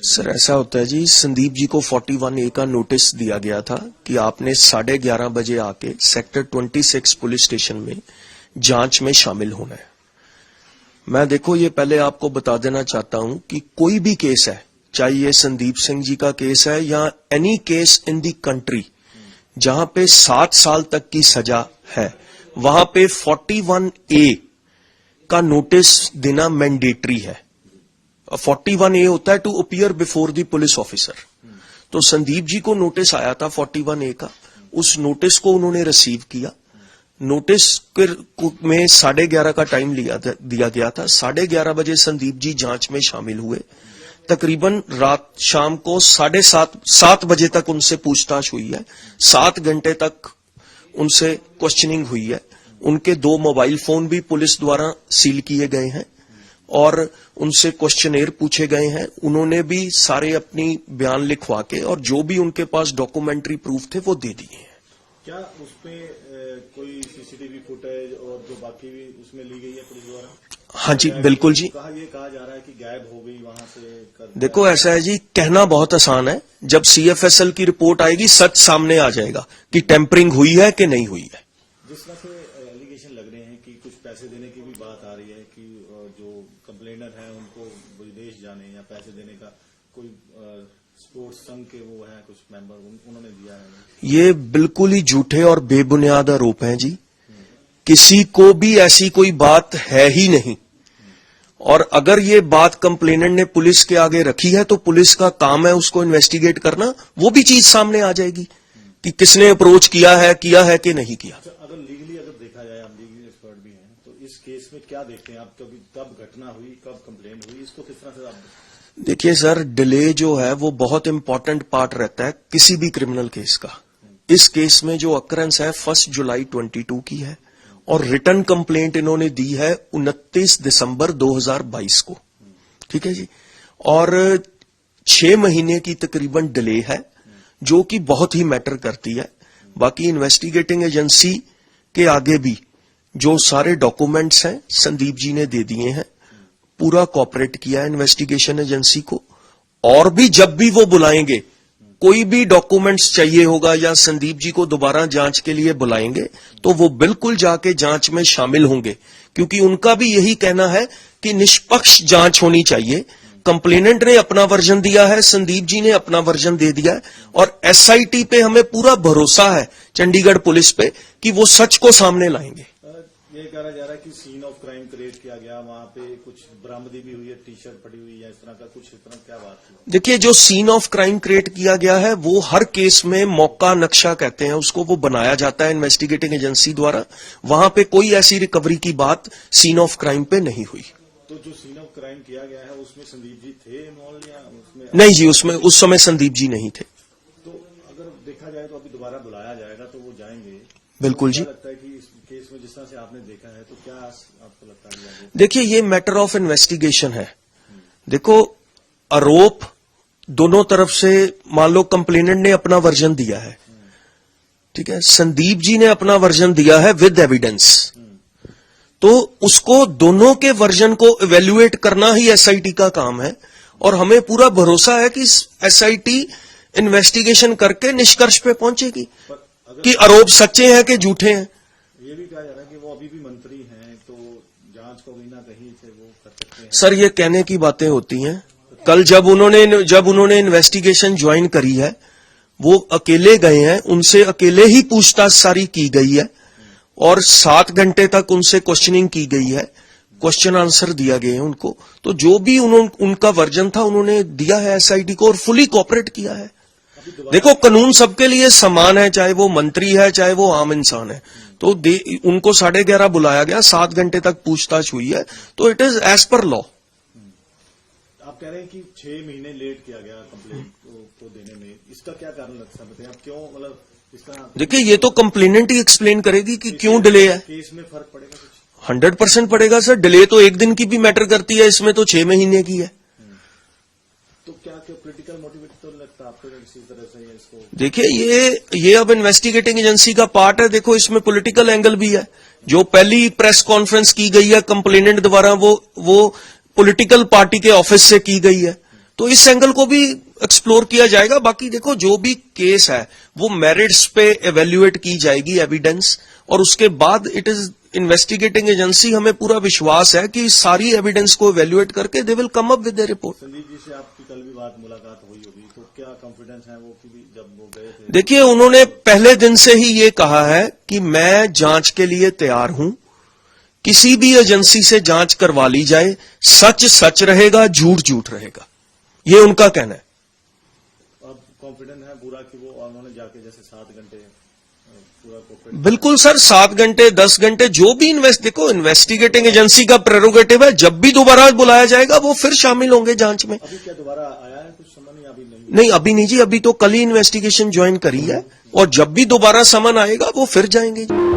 Sir ऐसा होता है जी, संदीप जी को 41A का नोटिस दिया गया था कि आपने 11:30 बजे आके सेक्टर 26 पुलिस स्टेशन में जांच में शामिल होना है। मैं देखो ये पहले आपको बता देना चाहता हूं कि कोई भी केस है, चाहे ये संदीप सिंह जी का केस है या any case in the country जहां पे 7 साल तक की सजा है, वहां पे 41A का नोटिस देना मैंडेटरी है। 41A होता है to appear before the police officer. तो संदीप जी को नोटिस आया था 41A का, उस नोटिस को उन्होंने रिसीव किया। नोटिस में 11:30 का टाइम दिया गया था। 11:30 बजे संदीप जी जांच में शामिल हुए। तकरीबन रात शाम को 7:30 बजे तक उनसे पूछताछ हुई है। 7 घंटे तक उनसे क्वेश्चनिंग हुई है। उनके 2 मोबाइल फोन भी पुलिस द्वारा सील किए गए हैं और उनसे क्वेश्चनेयर पूछे गए हैं। उन्होंने भी सारे अपनी बयान लिखवा के और जो भी उनके पास डॉक्यूमेंट्री प्रूफ थे वो दे दिए हैं। क्या उसमें कोई सीसीटीवी फुटेज और जो बाकी भी उसमें ली गई है पुलिस द्वारा? हाँ जी, बिल्कुल जी। ये कहा जा रहा है कि गायब हो गई वहां से। देखो ऐसा है जी, कहना बहुत आसान है। जब CFSL की रिपोर्ट आएगी सच सामने आ जाएगा कि टेम्परिंग हुई है कि नहीं हुई है। जिस तरह से एलिगेशन लग रहे हैं कि कुछ पैसे देने की भी बात आ रही है कि जो कंप्लेनर है उनको विदेश जाने या पैसे देने का कोई स्पोर्ट्स संघ के वो है कुछ मेंबर उन्होंने दिया है। ये बिल्कुल ही झूठे और बेबुनियाद आरोप हैं जी। किसी को भी ऐसी कोई बात है ही नहीं। और अगर ये बात कंप्लेनेंट ने पुलिस के आगे रखी है तो पुलिस का काम है उसको इन्वेस्टिगेट करना। वो भी चीज सामने आ जाएगी कि किसने अप्रोच किया है कि नहीं किया। अगर लीगली अगर देखा जाए, आप लीगल एक्सपर्ट भी हैं, तो इस केस में क्या देखते हैं आप? कब घटना हुई, कब कंप्लेंट हुई, इसको किस तरह से आप? देखिए सर, डिले जो है वो बहुत इंपॉर्टेंट पार्ट रहता है किसी भी क्रिमिनल केस का। इस केस में जो अकरेंस है 1 जुलाई 22 की है और रिटर्न कंप्लेंट इन्होंने दी है 29 दिसंबर 2022 को। ठीक है जी। और 6 महीने की तकरीबन डिले है जो कि बहुत ही मैटर करती है। बाकी इन्वेस्टिगेटिंग एजेंसी के आगे भी जो सारे डॉक्यूमेंट्स हैं संदीप जी ने दे दिए हैं। पूरा कोऑपरेट किया है इन्वेस्टिगेशन एजेंसी को। और भी जब भी वो बुलाएंगे, कोई भी डॉक्यूमेंट्स चाहिए होगा या संदीप जी को दोबारा जांच के लिए बुलाएंगे तो वो बिल्कुल जाके जांच में शामिल होंगे, क्योंकि उनका भी यही कहना है कि निष्पक्ष जांच होनी चाहिए। कंप्लेनेंट ने अपना वर्जन दिया है, संदीप जी ने अपना वर्जन दे दिया है और SIT पे हमें पूरा भरोसा है, चंडीगढ़ पुलिस पे, कि वो सच को सामने लाएंगे। ये कहा जा रहा है कि सीन ऑफ क्राइम क्रिएट किया गया, वहां पे कुछ बरामदी भी हुई है, टी-शर्ट पड़ी हुई है, इस तरह का कुछ, इस तरह क्या बात है? देखिए, जो सीन ऑफ क्राइम क्रिएट किया गया है वो हर केस में मौका नक्शा कहते हैं उसको, वो बनाया जाता है इन्वेस्टिगेटिंग एजेंसी द्वारा। वहां पे कोई ऐसी रिकवरी की बात सीन ऑफ क्राइम पे नहीं हुई। तो जो सीन ऑफ क्राइम किया गया है उसमें संदीप जी थे इन्वॉल्व या उसमें? नहीं जी, उसमें उस समय संदीप जी नहीं थे। तो अगर देखा जाए तो अभी दोबारा बुलाया जाएगा तो वो जाएंगे? बिल्कुल जी। लगता है कि इस केस में जिस तरह से आपने देखा है तो क्या आपको लगता है? देखिए, ये मैटर ऑफ इन्वेस्टिगेशन है। देखो, आरोप दोनों तरफ से, मान लो कंप्लेनेंट ने अपना वर्जन दिया है, ठीक है, संदीप जी ने अपना वर्जन दिया है विद एविडेंस, तो उसको दोनों के वर्जन को इवेल्युएट करना ही SIT का काम है। और हमें पूरा भरोसा है कि SIT इन्वेस्टिगेशन करके निष्कर्ष पे पहुंचेगी कि आरोप सच्चे हैं कि झूठे हैं। ये भी कहा जा रहा है कि वो अभी भी मंत्री हैं तो जांच को कहीं ना कहीं से वो कर सकते हैं। सर, ये कहने की बातें होती हैं। कल जब उन्होंने इन्वेस्टिगेशन ज्वाइन करी है, वो अकेले गए हैं, उनसे अकेले ही पूछताछ सारी की गई है और 7 घंटे तक उनसे क्वेश्चनिंग की गई है, क्वेश्चन आंसर दिया गया है उनको। तो जो भी उनका वर्जन था उन्होंने दिया है SIT को और फुली कोऑपरेट किया है। देखो, कानून सबके लिए समान है, चाहे वो मंत्री है चाहे वो आम इंसान है। तो उनको 11:30 बुलाया गया, 7 घंटे तक पूछताछ हुई है, तो it is as per law. आप कह रहे हैं कि 6 महीने लेट किया गया कंप्लेंट को देने में, इसका क्या कारण लग सकता है? आप क्यों, मतलब इसका? देखिए, ये तो कंप्लेनेंट ही एक्सप्लेन करेगी कि क्यों डिले है। केस में फर्क पड़ेगा कुछ? 100% पड़ेगा सर। डिले तो 1 दिन की भी मैटर करती है, इसमें तो 6 महीने की है। तो क्या पॉलिटिकल मोटिवेट तो लगता है आपको इसी तरह से इसको? देखिए, ये अब इन्वेस्टिगेटिंग एजेंसी का पार्ट है। देखो, इसमें पॉलिटिकल एंगल भी है। जो पहली प्रेस कॉन्फ्रेंस की गई है कंप्लेनेंट द्वारा, वो पॉलिटिकल पार्टी के ऑफिस से की गई है। तो इस एंगल को भी एक्सप्लोर किया जाएगा। बाकी देखो जो भी केस है वो मेरिट्स पे एवेल्युएट की जाएगी एविडेंस, और उसके बाद इट इज इन्वेस्टिगेटिंग एजेंसी, हमें पूरा विश्वास है कि सारी एविडेंस को एवेल्युएट करके they will come up with the report. Sandeep ji से आपकी कल भी मुलाकात हुई होगी, तो क्या कॉन्फिडेंस है वो कि भी जब वो गए थे? देखिए उन्होंने पहले दिन से ही ये कहा है कि मैं जांच के लिए तैयार हूं, किसी भी एजेंसी से जांच करवा ली जाए, सच सच रहेगा, झूठ झूठ रहेगा, ये उनका कहना है। अब कॉन्फिडेंट है पूरा कि वो उन्होंने जाके जैसे 7 घंटे पूरा कोऑपरेट? बिल्कुल सर, 7 घंटे 10 घंटे जो भी देखो इन्वेस्टिगेटिंग एजेंसी का प्रेरोगेटिव है, जब भी दोबारा बुलाया जाएगा वो फिर शामिल होंगे जांच में। अभी क्या दोबारा आया है कुछ समझ? नहीं, अभी नहीं। नहीं अभी नहीं जी, अभी तो कल ही इन्वेस्टिगेशन ज्वाइन करी है, और जब भी दोबारा समन आएगा वो फिर जाएंगे जी।